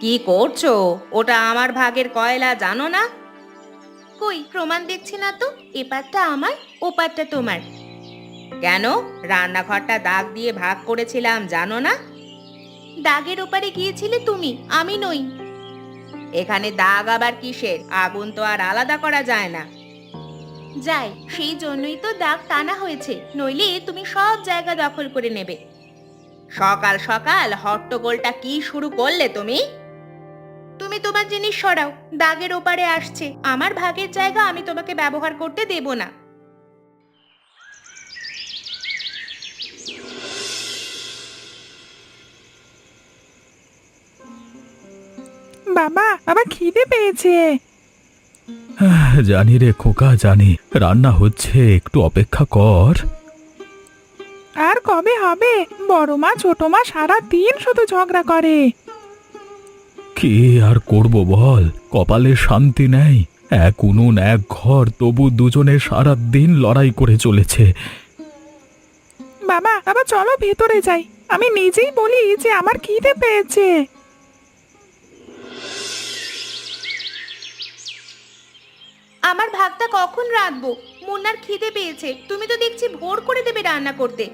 কি করছো? ওটা আমার ভাগের কয়লা, জানো না? কই প্রমাণ দেখছি না তো। এপারটা আমার, ওপারটা তোমার। কেন? রান্নাঘরটা দাগ দিয়ে ভাগ করেছিলাম, জানো না? দাগের ওপারে গিয়েছিলে তুমি, আমি নই। এখানে দাগ আবার কিসের? আগুন তো আর আলাদা করা যায় না। যায়, সেই জন্যই তো দাগ টানা হয়েছে, নইলে তুমি সব জায়গা দখল করে নেবে। সকাল সকাল হট্টগোলটা কি শুরু করলে তুমি? তুমি তোমার জিনিস সরাও। দাগের ওপারে আসছে, আমার ভাগের জায়গা আমি তোমাকে ব্যবহার করতে দেব না। বাবা, বাবা খিদে পেয়েছে। জানি রে খোকা, জানি। রান্না হচ্ছে, একটু অপেক্ষা কর। আর কবে হবে? বড় মা ছোট মা সারা দিন শুধু ঝগড়া করে। কি আর করব বল, কপালে শান্তি নেই। এক উনুন এক ঘর, তবু দুজনে সারা দিন লড়াই করে চলেছে। বাবা, বাবা চলো ভেতরে যাই। আমি নিজেই বলি যে আমার খিদে পেয়েছে। আমার ভাগটা কখন রাঁধবো? মুন্নার খিদে পেয়েছে, তুমি তো দেখছি ভোর করে দেবে রান্না করতে।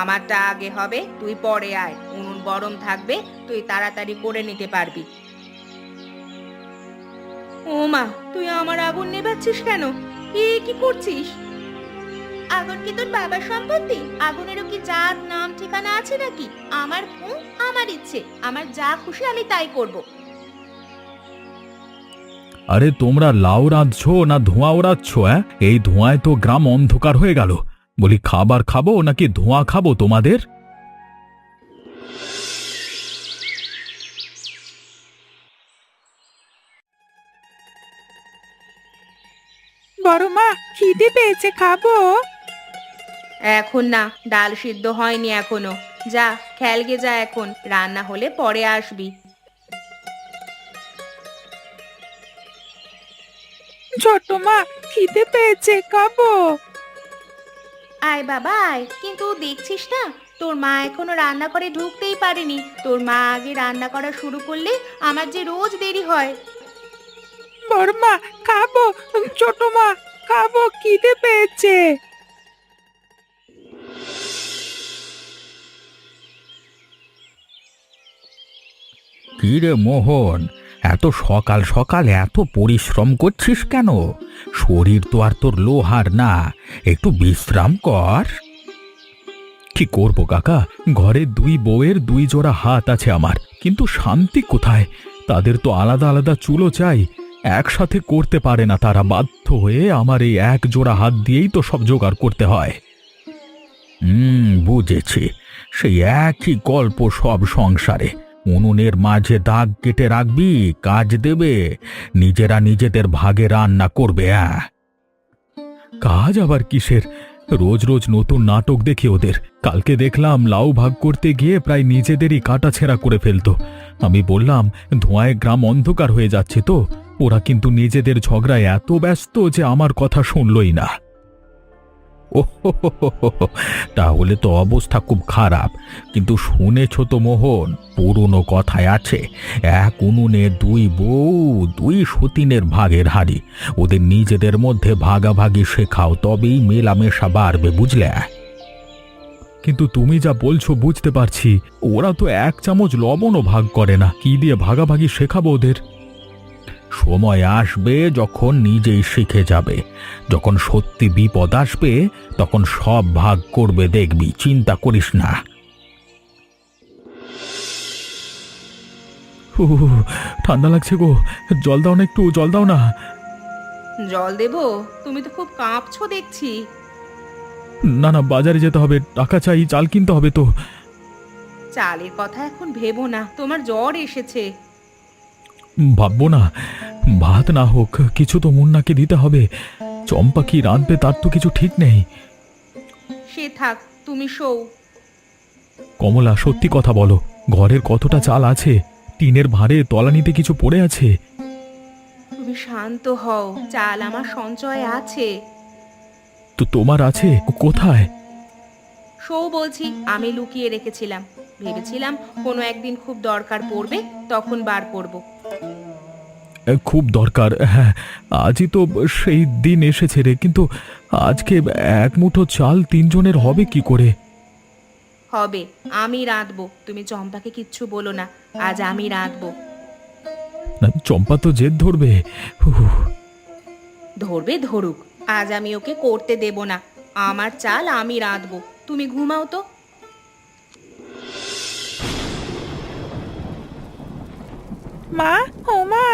আমারটা আগে হবে, তুই পরে আয়। উনুন গরম থাকবে, তুই তাড়াতাড়ি করে নিতে পারবি। ও মা, তুই আমার আগুন নেভাচ্ছিস কেন? কি করছিস? আগুন কি তোর বাবার সম্পত্তি? আগুনেরও কি জাত নাম ঠিকানা আছে নাকি? আমার হুঁ, আমার ইচ্ছে, আমার যা খুশি আমি তাই করব। আরে তোমরা লাউ রাঁধছো না ধোঁয়া ওড়াচ্ছ? এই ধোঁয়ায় তো গ্রাম অন্ধকার হয়ে গেল। বলি, খাবার খাবো নাকি ধোঁয়া খাবো তোমাদের? বড় মা, খিদে পেয়েছে, খাবো। এখন না, ডাল সিদ্ধ হয়নি এখনো। যা, খেলগে যা, এখন রান্না হলে পরে আসবি। ছোট মা, খিদে পেয়েছে, খাবো। আয় বাবা আয়, কিন্তু দেখছিস না, তোর মা এখনো রান্না করে ঢুকতেই পারেনি। তোর মা আগে রান্না করা শুরু করলে আমার যে রোজ দেরি হয়। বড় মা, খাবো। ছোট মা, খাবো, খিদে পেয়েছে। কি রে মোহন, এত সকাল সকাল এত পরিশ্রম করছিস কেন? শরীর তো আর তোর লোহার না, একটু বিশ্রাম কর। কি করব কাকা, ঘরে দুই বউয়ের দুই জোড়া হাত আছে আমার, কিন্তু শান্তি কোথায়? তাদের তো আলাদা আলাদা চুলো চাই, একসাথে করতে পারে না তারা। বাধ্য হয়ে আমার এই এক জোড়া হাত দিয়েই তো সব জোগাড় করতে হয়। বুঝেছি। সেই একই গল্প সব সংসারে। উনুনের মাঝে দাগ কেটে রাখবি, কাজ দেবে, নিজেরা নিজেদের ভাগে রান্না করবে। কাজ আবার কিসের? রোজ রোজ নতুন নাটক দেখি ওদের। কালকে দেখলাম লাউ ভাগ করতে গিয়ে প্রায় নিজেদেরই কাটাছেঁড়া করে ফেলতো। আমি বললাম, ধোঁয়ায় গ্রাম অন্ধকার হয়ে যাচ্ছে তো। ওরা কিন্তু নিজেদের ঝগড়ায় এত ব্যস্ত যে আমার কথা শুনলই না। ও হো হো হো হো হো, তাহলে তো অবস্থা খুব খারাপ। কিন্তু শুনেছ তো মোহন, পুরনো কথায় আছে, এক উনুনে দুই বউ, দুই সতীনের ভাগের হাড়ি। ওদের নিজেদের মধ্যে ভাগাভাগি শেখাও, তবেই মেলামেশা বাড়বে, বুঝলে? কিন্তু তুমি যা বলছো বুঝতে পারছি, ওরা তো এক চামচ লবণও ভাগ করে না, কি দিয়ে ভাগাভাগি শেখাবো ওদের? সময় আসবে যখন নিজেই শিখে যাবে। যখন সত্যি বিপদ আসবে তখন সব ভাগ করবে, দেখবি, চিন্তা করিস না। ঠান্ডা লাগছে গো, জল দাও না, একটু জল দাও না। জল দেবো? তুমি তো খুব কাঁপছো দেখছি। না না, বাজারে যেতে হবে, টাকা চাই, চাল কিনতে হবে তো। চালের কথা এখন ভেবো না, তোমার জ্বর এসেছে। ভাববো না? ভাত না হোক, কিছু তো মুন্নাকে দিতে হবে। চম্পা কি রাঁধবে তার তো কিছু ঠিক নেই। সে থাক, তুমি শোও। কমলা, সত্যি কথা বলো, ঘরের কতটা চাল আছে? টিনের ভাঁড়ে তলানিতে কিছু পড়ে আছে? তুমি শান্ত হও, চাল আমার সঞ্চয়ে আছে। তো তোমার আছে কোথায়? শোও বলছি, আমি লুকিয়ে রেখেছিলাম। ভেবেছিলাম কোনো একদিন খুব দরকার পড়বে, তখন বার করব। খুব দরকার, হ্যাঁ। আজই তো সেই দিন এসেছে রে, কিন্তু আজকে এক মুঠো চাল তিনজনের হবে কি করে? হবে, আমি রাঁধবো, তুমি চম্পাকে কিচ্ছু বলো না, আজ আমি রাঁধবো। না, চম্পা তো জেদ ধরবে। উহ, ধরবে ধরুক, আজ আমি ওকে করতে দেব না। আমার চাল আমি রাঁধবো, তুমি ঘুমাও তো। মা, ও মা,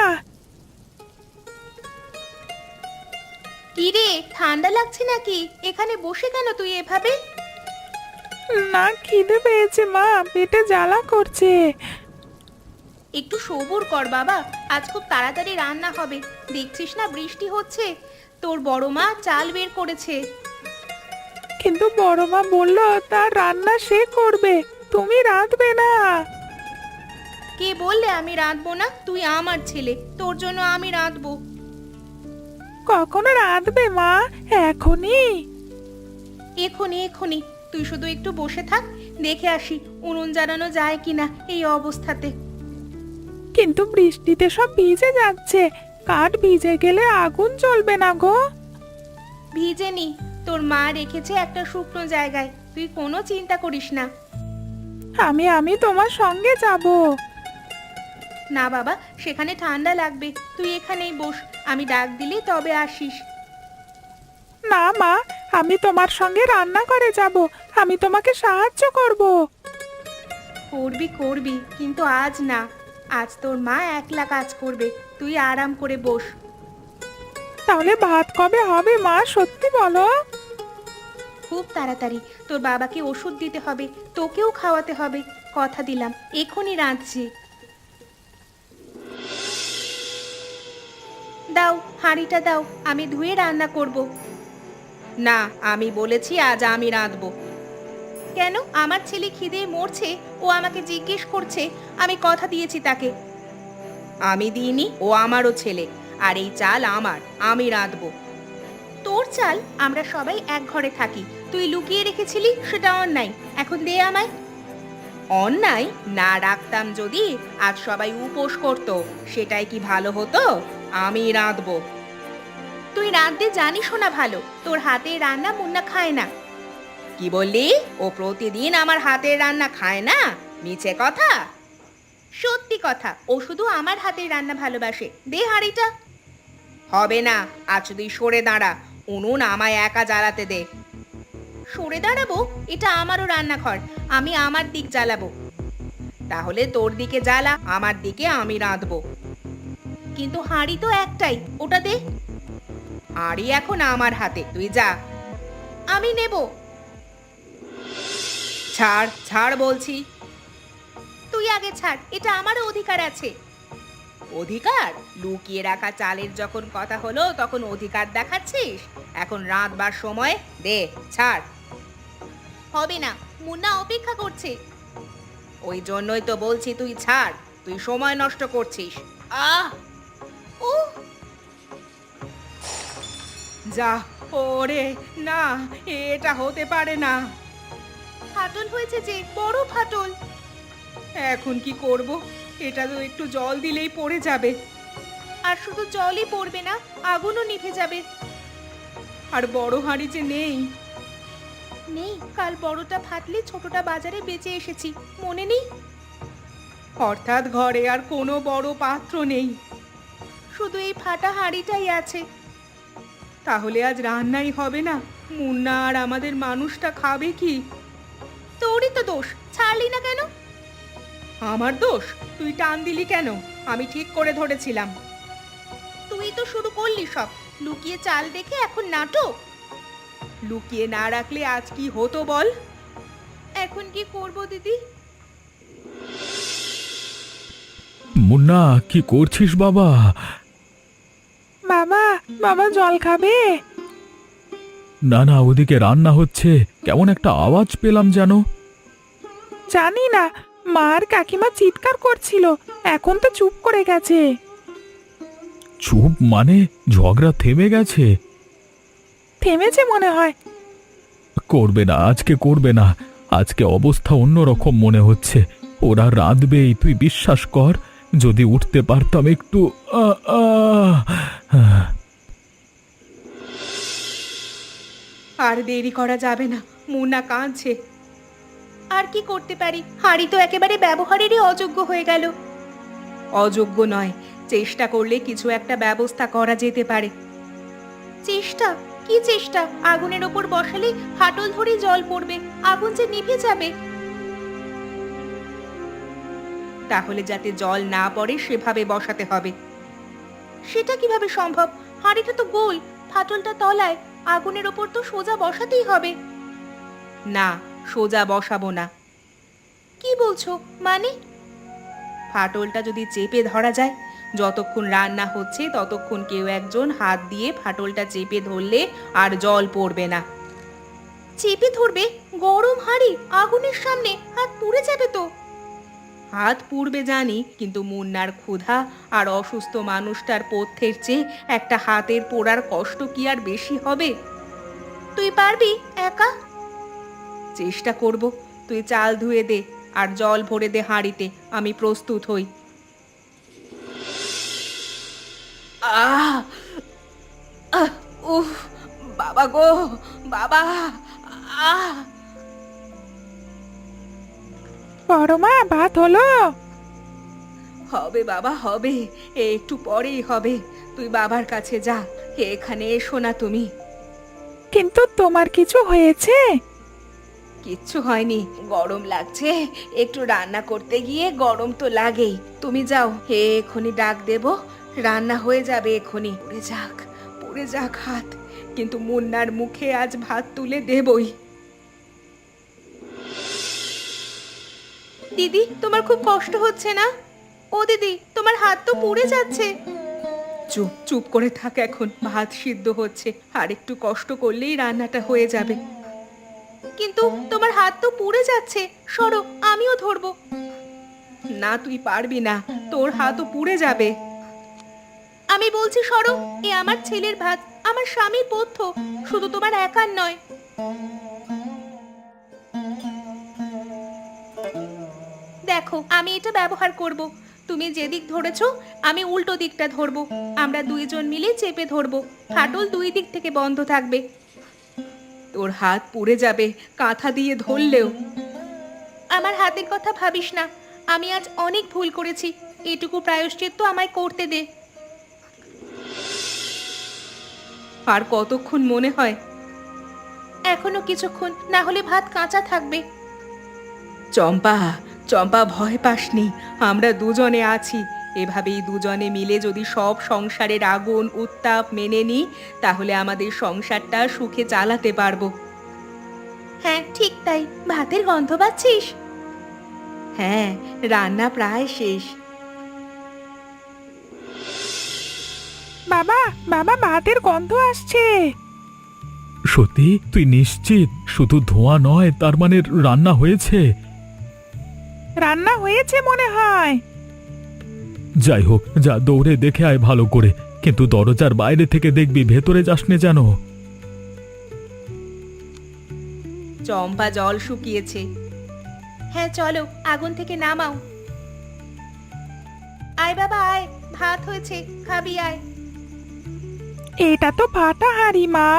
কি রে, ঠান্ডা লাগছে নাকি? এখানে বসে কেন তুই এভাবে? না খিদে পেয়েছে মা, পেটে জ্বালা করছে। একটু সবুর কর বাবা, আজ খুব তাড়াতাড়ি রান্না হবে। দেখছিস না বৃষ্টি হচ্ছে, তোর বড় মা চাল বের করেছে। কিন্তু বড় মা বললো তার রান্না সে করবে, তুমি রাঁধবে না। কে বললে আমি রাঁধবো না? তুই আমার ছেলে, তোর জন্য আমি রাঁধবো। কখন রাঁধবে মা? এখনই? এখনই এখনই, তুই শুধু একটু বসে থাক, দেখে আসি উনুন জ্বালানো যায় কিনা এই অবস্থাতে। কিন্তু বৃষ্টিতে সব ভিজে যাচ্ছে, কাঠ ভিজে গেলে আগুন জ্বলবে না গো। ভিজে নি, তোর মা রেখেছে একটা শুকনো জায়গায়, তুই কোনো চিন্তা করিস না। আমি তোমার সঙ্গে যাব। না বাবা, সেখানে ঠান্ডা লাগবে, তুই এখানেই বস, আমি ডাক দিলে তবে আসিস। না মা, আমি তোমার সঙ্গে রান্না করে যাব, আমি তোমাকে সাহায্য করব। করবি করবি, কিন্তু আজ না, আজ তোর মা একলা কাজ করবে, তুই আরাম করে বস। তাহলে ভাত কবে হবে মা, সত্যি বলো। খুব তাড়াতাড়ি, তোর বাবাকে ওষুধ দিতে হবে, তোকেও খাওয়াতে হবে, কথা দিলাম এখনই রাঁধছি। দাও, হাঁড়িটা দাও, আমি ধুয়ে রান্না করব। না, আমি বলেছি আজ আমি রাঁধবো। কেন? আমার ছেলে খিদে মরছে, ও আমাকে জিজ্ঞেস করছে, আমি কথা দিয়েছি তাকে। আমি দিইনি, ও আমারও ছেলে, আর এই চাল আমার, আমি রাঁধবো। তোর চাল? আমরা সবাই এক ঘরে থাকি, তুই লুকিয়ে রেখেছিলি, সেটা অন্যায়, এখন দে আমায়। অন্যায় না রাখতাম যদি, আজ সবাই উপোস করতো, সেটাই কি ভালো হতো? আমি রাঁধবো। তুই রাঁধতে জানিসও না ভালো, তোর হাতের রান্না মুন্না খায় না। কি বললি? ও প্রতিদিন আমার হাতের রান্না খায় না? মিছে কথা। সত্যি কথা, ও শুধু আমার হাতের রান্না ভালোবাসে, দে হাঁড়িটা। হবে না, আজ তুই সরে দাঁড়া, উনুন আমায় একা জ্বালাতে দে। সরে দাঁড়াবো? এটা আমারও রান্নাঘর, আমি আমার দিক জ্বালাবো। তাহলে তোর দিকে জ্বালা, আমার দিকে আমি রাঁধবো। কিন্তু হাঁড়ি তো একটাই, ওটা দে। হাঁড়ি এখন আমার হাতে, তুই যা। আমি নেব। ছাড় ছাড় বলছি। তুই আগে ছাড়, এটা আমারও অধিকার আছে। অধিকার? লুকিয়ে রাখা চালের যখন কথা হলো তখন অধিকার দেখাচ্ছিস? এখন রাতবার সময়, দে ছাড়। হবে না, মুন্না অপেক্ষা করছে। ওই জন্যই তো বলছি তুই ছাড়, তুই সময় নষ্ট করছিস। আহ, ও যা। ওরে না, এটা হতে পারে না। ফাটল হয়েছে যে, বড় ফাটল। এখন কি করব? এটা তো একটু জল দিলেই পড়ে যাবে। আর শুধু জলই পড়বে না, আগুনও নিভে যাবে। আর বড় হাঁড়ি যে নেই। নেই, কাল বড়টা ফাটলে ছোটটা বাজারে বেচে এসেছি, মনে নেই? অর্থাৎ ঘরে আর কোনো বড় পাত্র নেই, শুধু এই ফাটা হাঁড়িটাই আছে। তাহলে আজ রান্নাই হবে না, মুন্না আর আমাদের মানুষটা খাবে কি? তোরই তো দোষ, ছাড়লি না কেন? আমার দোষ? তুই টান দিলি কেন? আমি ঠিক করে ধরেছিলাম। তুই তো শুরু করলি সব, লুকিয়ে চাল দেখে এখন নাটক। লুকিয়ে না রাখলে আজ কি হতো বল? এখন কি করব দিদি? মুন্না, কি করছিস বাবা? বাবা, বাবা জল খাবে? না না, ওদিকে রান্না হচ্ছে, কেমন একটা আওয়াজ পেলাম যেন। জানি না, মার কাকিমা চিৎকার করছিল, এখন তো চুপ করে গেছে। চুপ মানে? ঝগড়া থেমে গেছে? থেমেছে মনে হয়। করবে না, আজকে করবে না। আজকে অবস্থা অন্যরকম মনে হচ্ছে। ওরা রাঁধবেই, তুই বিশ্বাস কর। যদি উঠতে পারতাম একটু। আহ, আহ, আহ। আর দেরি করা যাবে না, মুন্না কাঁদছে। আর কি করতে পারি, হাঁড়ি তো একেবারে ব্যবহারেরই অযোগ্য হয়ে গেল। অযোগ্য নয়, চেষ্টা করলে কিছু একটা ব্যবস্থা করা যেতে পারে। চেষ্টা? কি চেষ্টা? আগুনের ওপর বসালে ফাটল ধরে জল পড়বে, আগুন যে নিভে যাবে। তাহলে যাতে জল না পড়ে সেভাবে বসাতে হবে। সেটা কিভাবে সম্ভব? হাঁড়িটা তো গোল, ফাটলটা তলায়, আগুনের ওপর তো সোজা বসাতেই হবে। না, সোজা বসাবো না। কি বলছো? মানে? ফাটলটা যদি চেপে ধরা যায়, যতক্ষণ রান্না হচ্ছে ততক্ষণ কেউ একজন হাত দিয়ে ফাটলটা চেপে ধরলে আর জল পড়বে না। চেপে ধরবে? গরম হাঁড়ি, আগুনের সামনে হাত পুড়ে যাবে তো। হাত পুড়বে জানি, কিন্তু মুন্নার ক্ষুধা আর অসুস্থ মানুষটার পথ্যের চেয়ে একটা হাতের পোড়ার কষ্ট কি আর বেশি হবে? তুই পারবি একা? চেষ্টা করব। তুই চাল ধুয়ে দে আর জল ভরে দে হাঁড়িতে, আমি প্রস্তুত হই। আহ আহ উফ, বাবা গো, বাবা! আহ! বড় মা, ভাত হলো? হবে বাবা, হবে, একটু পরেই হবে। তুই বাবার কাছে যা, এখানে এসো না তুমি। কিন্তু তোমার কিছু হয়েছে? কিচ্ছু হয়নি, গরম লাগছে, একটু রান্না করতে গিয়ে গরম তো লাগেই। তুমি যাও, এক্ষুনি ডাক দেব, রান্না হয়ে যাবে এক্ষুনি। পুড়ে যাক হাত, কিন্তু মুন্নার মুখে আজ ভাত তুলে দেবই। দিদি, তোমার খুব কষ্ট হচ্ছে না? ও দিদি, তোমার হাত তো পুড়ে যাচ্ছে। চুপ চুপ করে থাক, এখন ভাত সিদ্ধ হচ্ছে, আর একটু কষ্ট করলেই রান্নাটা হয়ে যাবে। কিন্তু তোমার হাত তো পুড়ে যাচ্ছে, সরো, আমিও ধরবো। না, তুই পারবি না, তোর হাতও পুড়ে যাবে। আমি বলছি সরো, এ আমার ছেলের ভাত, আমার স্বামীর পথ্য, শুধু তোমার একার নয়। দেখো, আমি এটা ব্যবহার করব। তুমি যেদিক ধরেছো আমি উল্টো দিকটা ধরবো, আমরা দুইজন মিলে চেপে ধরবো, ফাটল দুই দিক থেকে বন্ধ থাকবে। তোর হাত পুড়ে যাবে কাঁথা দিয়ে ধরলেও। আমার হাতের কথা ভাবিস না, আমি আজ অনেক ভুল করেছি, এটুকু প্রায়শ্চিত্ত আমায় করতে দে। আর কতক্ষণ মনে হয়? এখনো কিছুক্ষণ, না হলে ভাত কাঁচা থাকবে। চম্পা, চম্পা, ভয় পাসনি, আমরা দুজনে আছি। এভাবেই দুজনে মিলে যদি সব সংসারের আগুন উত্তাপ মেনে নিই, তাহলে আমাদের সংসারটা সুখে চালাতে পারবো। হ্যাঁ, ঠিক তাই। ভাতের গন্ধ পাচ্ছিস? হ্যাঁ, রান্না প্রায় শেষ। বাবা, বাবা, ভাতের গন্ধ আসছে। সত্যি? তুই নিশ্চিত? শুধু ধোঁয়া নয়, তার মানে রান্না হয়েছে? রান্না হয়েছে মনে হয়। যাই হোক, যা দৌড়ে দেখে আয় ভালো করে, কিন্তু দরজার বাইরে থেকে দেখবি, ভেতরে যাসনে যেন। চম্পা জল শুকিয়েছে। হ্যাঁ চলো, আগুন থেকে নামাও। আয় বাবা আয়, ভাত হয়েছে, খাবি আয়। এটা তো ফাটা হাঁড়ি মা।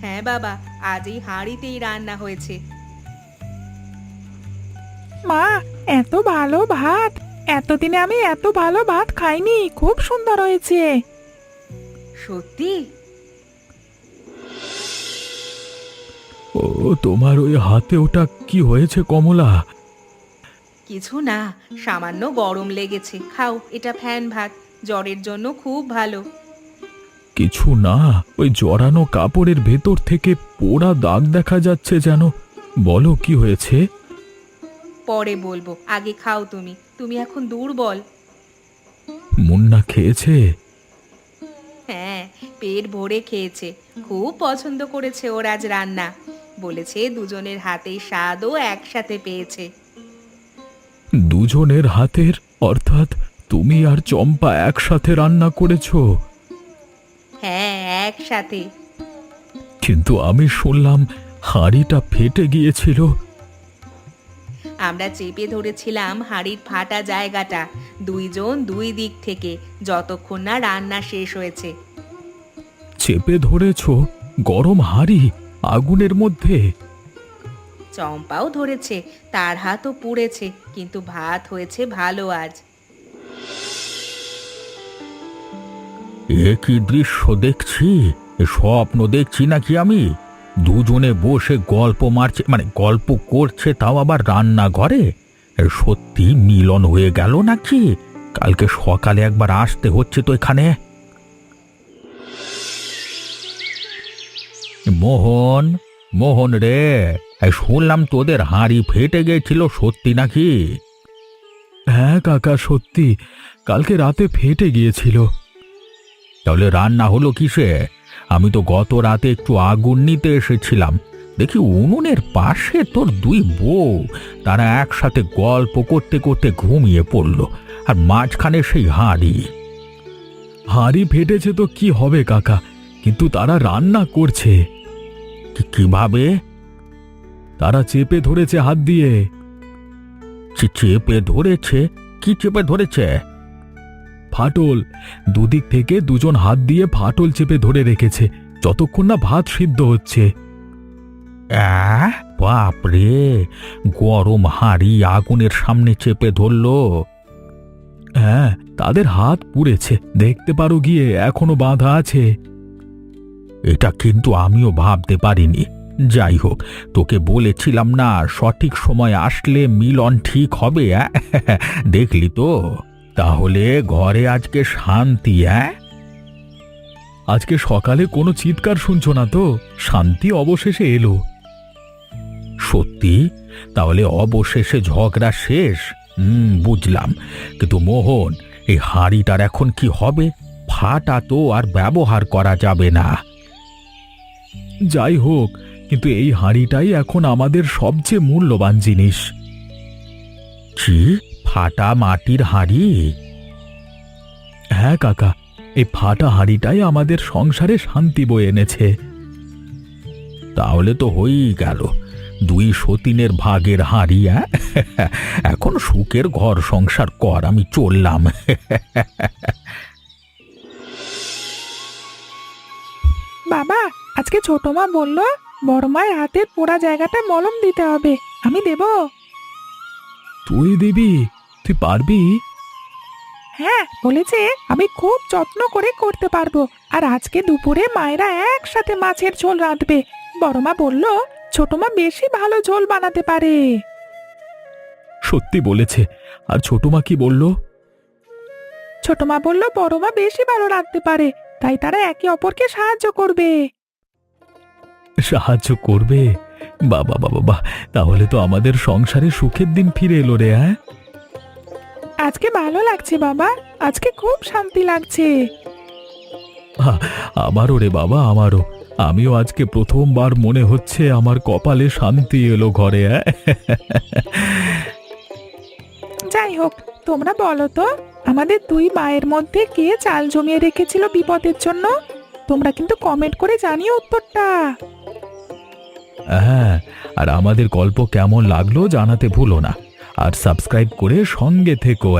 হ্যাঁ বাবা, আজ এই হাঁড়িতেই রান্না হয়েছে। মা, এত ভালো ভাত, এতদিনে আমি এত ভালো ভাত খাইনি, খুব সুন্দর হয়েছে। সত্যি? ও, তোমার ওই হাতে ওটা কি হয়েছে কমলা? কিছু না, সামান্য গরম লেগেছে। খাও, এটা ফ্যান ভাত, জ্বরের জন্য খুব ভালো। কিছু না, ওই জড়ানো কাপড়ের ভেতর থেকে পোড়া দাগ দেখা যাচ্ছে যেন। বলো কি হয়েছে? পরে বলবো, আগে খাও তুমি, তুমি এখন দুর্বল। মুন্না খেয়েছে? হ্যাঁ, পেট ভরে খেয়েছে, খুব পছন্দ করেছে ওর আজ রান্না। বলেছে দুজনের হাতের স্বাদও একসাথে পেয়েছে। দুজনের হাতের? অর্থাৎ তুমি আর চম্পা একসাথে রান্না করেছো? হ্যাঁ, একসাথে। কিন্তু আমি শুনলাম হাঁড়িটা ফেটে গিয়েছিল। আমরা চেপে ধরেছিলাম হাঁড়ির ফাটা জায়গাটা, দুইজন দুই দিক থেকে, যতক্ষণ না রান্না শেষ হয়েছে। চেপে ধরেছো? গরম হাঁড়ি আগুনের মধ্যে? চম্পাও ধরেছে, তার হাতও পুড়েছে, কিন্তু ভাত হয়েছে ভালো আজ। এ কি দৃশ্য দেখছি! এ স্বপ্ন দেখছি নাকি আমি? দুজনে বসে গল্প মারছে, মানে গল্প করছে, তাও আবার রান্নাঘরে। এ সত্যি মিলন হয়ে গেল নাকি? কালকে সকালে একবার আসতে হচ্ছে তো এখানে। মোহন, মোহন রে, এই শুনলাম তোদের হাঁড়ি ফেটে গেছিল, সত্যি নাকি? হ্যাঁ কাকা, সত্যি কালকে রাতে ফেটে গিয়েছিল। তাহলে রান্না হলো কিসে? আমি তো গত রাতে একটু আগুন নিতে এসেছিলাম, দেখি উনুনের পাশে তোর দুই বউ, তারা একসাথে গল্প করতে করতে ঘুমিয়ে পড়ল, আর মাঝখানে সেই হাঁড়ি। হাঁড়ি ফেটেছে তো কি হবে কাকা, কিন্তু তারা রান্না করছে। কিভাবে? তারা চেপে ধরেছে হাত দিয়ে। চেপে ধরেছে? কি চেপে ধরেছে? ফাটল, দুদিক থেকে দুজন হাত দিয়ে ফাটল চেপে ধরে রেখেছে, যতক্ষণ না ভাত সিদ্ধ হচ্ছে। বাপরে, গরম হাঁড়ি আগুনের সামনে চেপে ধরলো। হ্যাঁ, তাদের হাত পুড়েছে, দেখতে পারো গিয়ে, এখনো বাঁধা আছে। এটা কিন্তু আমিও ভাবতে পারিনি। যাই হোক, তোকে বলেছিলাম না, সঠিক সময় আসলে মিলন ঠিক হবে। দেখলি তো? তাহলে ঘরে আজকে শান্তি। আজকে সকালে কোনো চিৎকার শুনছো না তো? শান্তি অবশেষে এলো। সত্যি? তাহলে অবশেষে ঝগড়া শেষ। বুঝলাম, কিন্তু মোহন, এই হাঁড়িটার এখন কি হবে? ফাটা তো আর ব্যবহার করা যাবে না। যাই হোক, কিন্তু এই হাঁড়িটাই এখন আমাদের সবচেয়ে মূল্যবান জিনিস। কি? ফাটা মাটির হাঁড়ি? হ্যাঁ কাকা, এই ফাটা হাঁড়িটাই আমাদের সংসারে শান্তি বয়ে এনেছে। তাহলে তো হয়েই গেল, দুই সতীনের ভাগের হাঁড়ি। এখন সুখের ঘর সংসার কর, আমি চললাম। বাবা, আজকে ছোট মা বলল বড় মায়ের হাতের পোড়া জায়গাটা মলম দিতে হবে, আমি দেব? তুই দিবি? তুই পারবি? হ্যাঁ, বলেছে আমি খুব যত্ন করে করতে পারবো। আর আজকে দুপুরে মায়েরা একসাথে মাছের ঝোল রাঁধবে। বড় মা বলল ছোট মা বেশি ভালো ঝোল বানাতে পারে। সত্যি বলেছে? আর ছোট মা কি বলল? ছোট মা বলল বড় মা বেশি ভালো রাঁধতে পারে, তাই তারা একে অপরকে সাহায্য করবে। সাহায্য করবে? বাবা বাবা বাহ, তাহলে তো আমাদের সংসারে সুখের দিন ফিরে এলো রে। আজকে ভালো লাগছে বাবা, আজকে খুব শান্তি লাগছে। আমারও রে বাবা, আমারও। আমিও আজকে প্রথমবার মনে হচ্ছে আমার কপালে শান্তি এলো ঘরে। যাই হোক, তোমরা বলো তো, আমাদের দুই মায়ের মধ্যে কে চাল জমিয়ে রেখেছিল বিপদের জন্য? তোমরা কিন্তু কমেন্ট করে জানিও উত্তরটা। হ্যাঁ, আর আমাদের গল্প কেমন লাগলো জানাতে ভুলো না, আর সাবস্ক্রাইব করে সঙ্গে থেকো।